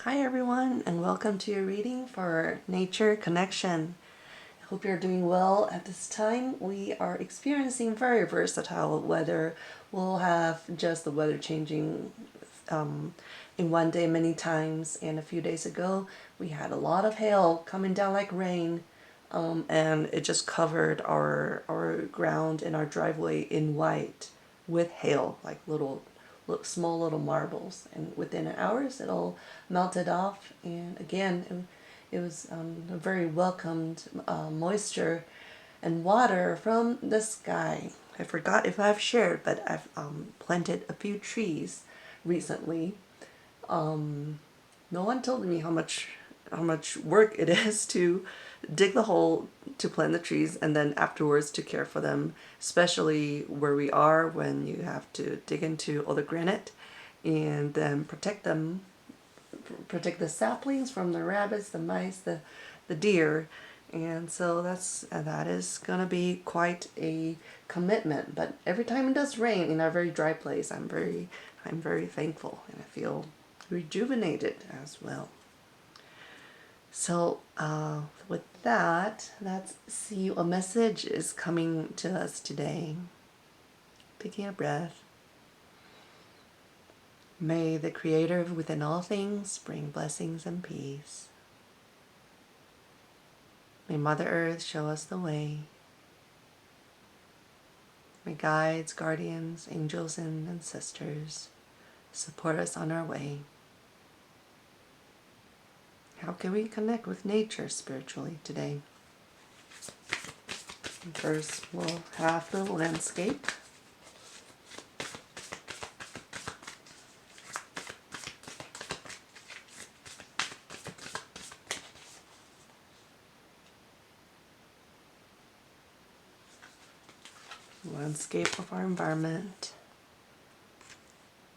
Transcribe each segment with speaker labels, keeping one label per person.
Speaker 1: Hi everyone, and welcome to your reading for Nature Connection. I hope you're doing well at this time. We are experiencing very versatile weather. We'll have just the weather changing in one day many times, and a few days ago we had a lot of hail coming down like rain, and it just covered our ground and our driveway in white with hail, like small little marbles, and within hours it all melted off. And again, it was a very welcomed moisture and water from the sky. I forgot if I've shared, but I've planted a few trees recently. No one told me how much work it is to dig the hole to plant the trees and then afterwards to care for them, especially where we are when you have to dig into all the granite and then protect them, protect the saplings from the rabbits, the mice, the deer. And so that is gonna be quite a commitment. But every time it does rain in our very dry place, I'm very thankful, and I feel rejuvenated as well. So with that, let's see what message is coming to us today. Taking a breath. May the Creator within all things bring blessings and peace. May Mother Earth show us the way. May guides, guardians, angels, and ancestors support us on our way. How can we connect with nature spiritually today? First, we'll have the landscape. Landscape of our environment.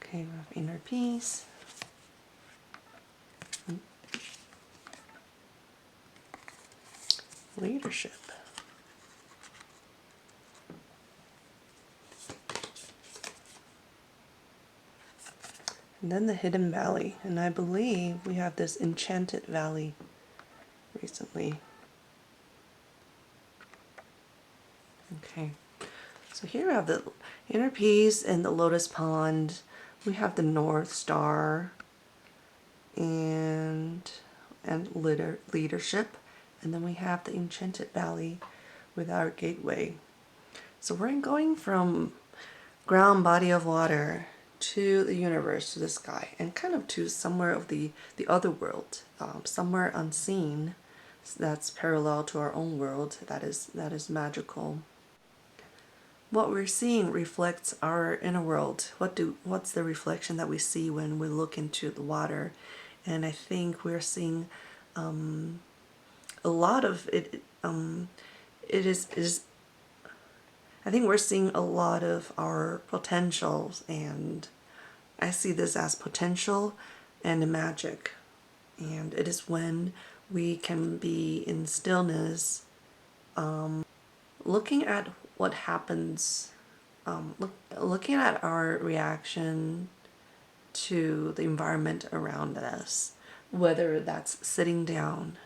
Speaker 1: Okay, we have inner peace. Leadership. And then the hidden valley. And I believe we have this enchanted valley recently. Okay. So here we have the inner peace and the lotus pond. We have the North Star and leadership. And then we have the enchanted valley with our gateway. So we're going from ground body of water to the universe, to the sky, and kind of to somewhere of the other world, somewhere unseen, that's parallel to our own world, that is magical. What we're seeing reflects our inner world. What's the reflection that we see when we look into the water? And I think we're seeing a lot of it. It is I think we're seeing a lot of our potentials, and I see this as potential and magic. And it is when we can be in stillness, looking at what happens, looking at our reaction to the environment around us, whether that's sitting down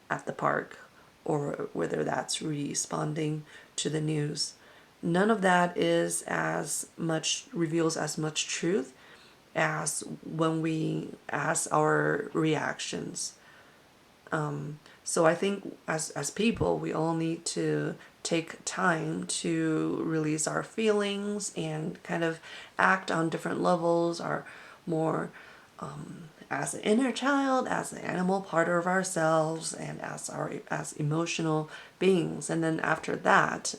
Speaker 1: at the park or whether that's responding to the news. None of that is as much, reveals as much truth as our reactions. So I think as people, we all need to take time to release our feelings and kind of act on different levels, our more as an inner child, as an animal part of ourselves, and as emotional beings. And then after that,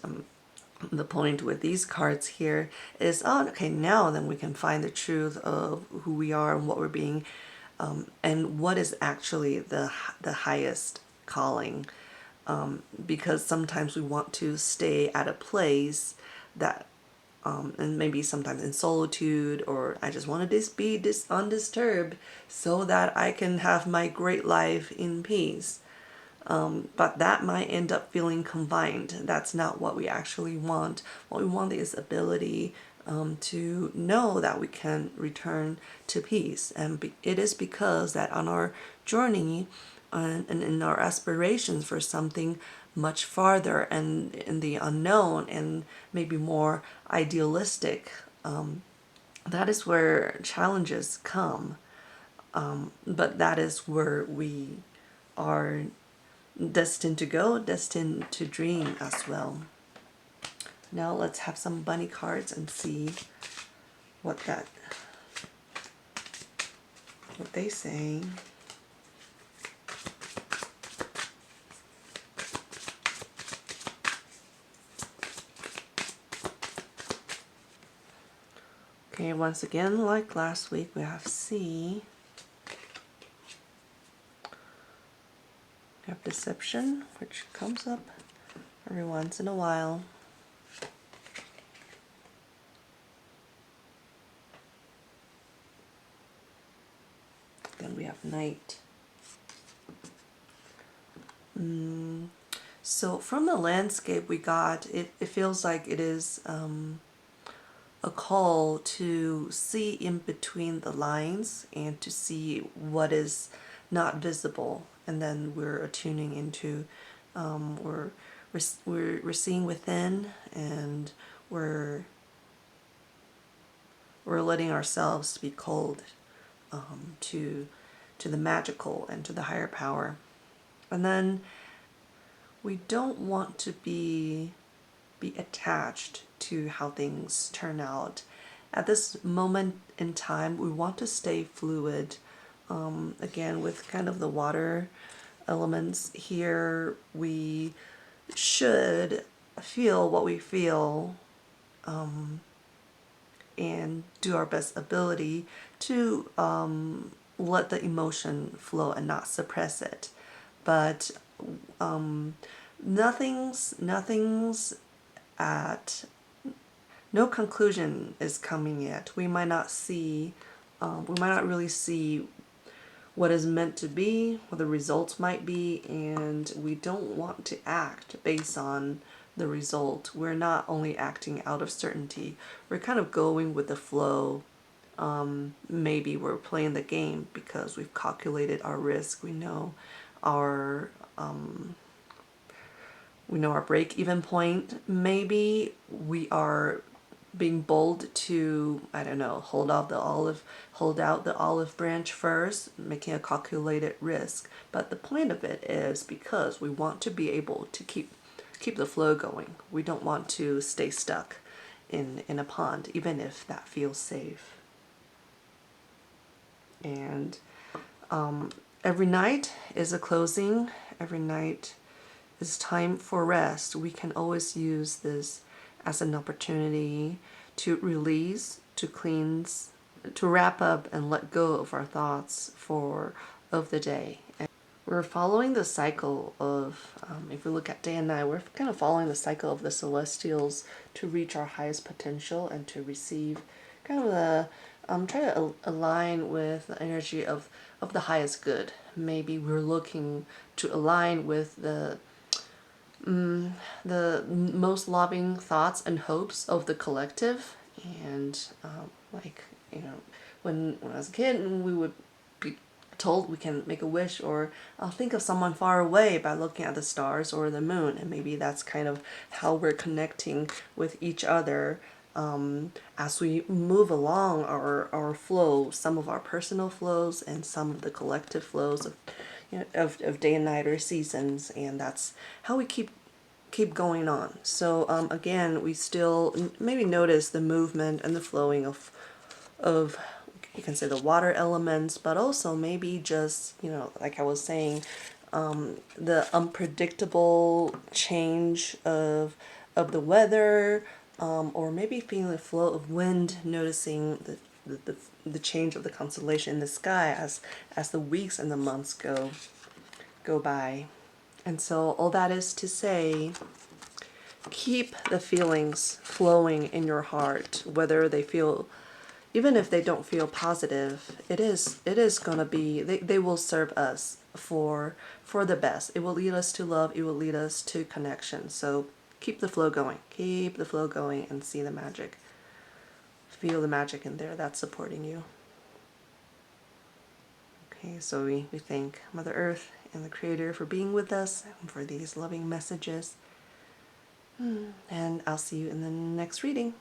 Speaker 1: the point with these cards here is, oh, okay, now then we can find the truth of who we are and what we're being, and what is actually the highest calling. Because sometimes we want to stay at a place that, and maybe sometimes in solitude, or I just want to be undisturbed so that I can have my great life in peace. But that might end up feeling confined. That's not what we actually want. What we want is ability, to know that we can return to peace. And it is because that on our journey and in our aspirations for something much farther and in the unknown and maybe more idealistic, that is where challenges come. But that is where we are destined to go, destined to dream as well. Now let's have some bunny cards and see what they say. Okay, once again, like last week, we have C. We have Deception, which comes up every once in a while. Then we have Night. So from the landscape we got, it feels like it is a call to see in between the lines and to see what is not visible. And then we're attuning into, we're seeing within, and we're letting ourselves be called to the magical and to the higher power. And then we don't want to be attached to how things turn out. At this moment in time, we want to stay fluid. Again, with kind of the water elements here, we should feel what we feel and do our best ability to let the emotion flow and not suppress it. But nothing's at, no conclusion is coming yet. We might not really see what is meant to be, what the results might be, and we don't want to act based on the result. We're not only acting out of certainty, we're kind of going with the flow. Maybe we're playing the game because we've calculated our risk. We know our break-even point. Maybe we are being bold to, I don't know, hold out the olive branch first, making a calculated risk. But the point of it is because we want to be able to keep the flow going. We don't want to stay stuck in a pond, even if that feels safe. And every night is a closing. Every night is time for rest. We can always use this as an opportunity to release, to cleanse, to wrap up and let go of our thoughts of the day. And we're following the cycle of, if we look at day and night, we're kind of following the cycle of the celestials to reach our highest potential and to receive kind of the, try to align with the energy of the highest good. Maybe we're looking to align with the most loving thoughts and hopes of the collective. And like, you know, when I was a kid, we would be told we can make a wish, or I'll think of someone far away by looking at the stars or the moon. And maybe that's kind of how we're connecting with each other as we move along our flow, some of our personal flows and some of the collective flows of day and night or seasons. And that's how we keep going on. So again, we still maybe notice the movement and the flowing of you can say the water elements, but also maybe just, you know, like I was saying, the unpredictable change of the weather, or maybe feeling the flow of wind, noticing the change of the constellation in the sky as the weeks and the months go by. And so all that is to say, keep the feelings flowing in your heart, whether they feel, even if they don't feel positive, it is going to be, they will serve us for the best. It will lead us to love. It will lead us to connection. So keep the flow going. Keep the flow going and see the magic. feel the magic in there that's supporting you. Okay, so we thank Mother Earth and the Creator for being with us and for these loving messages. And I'll see you in the next reading.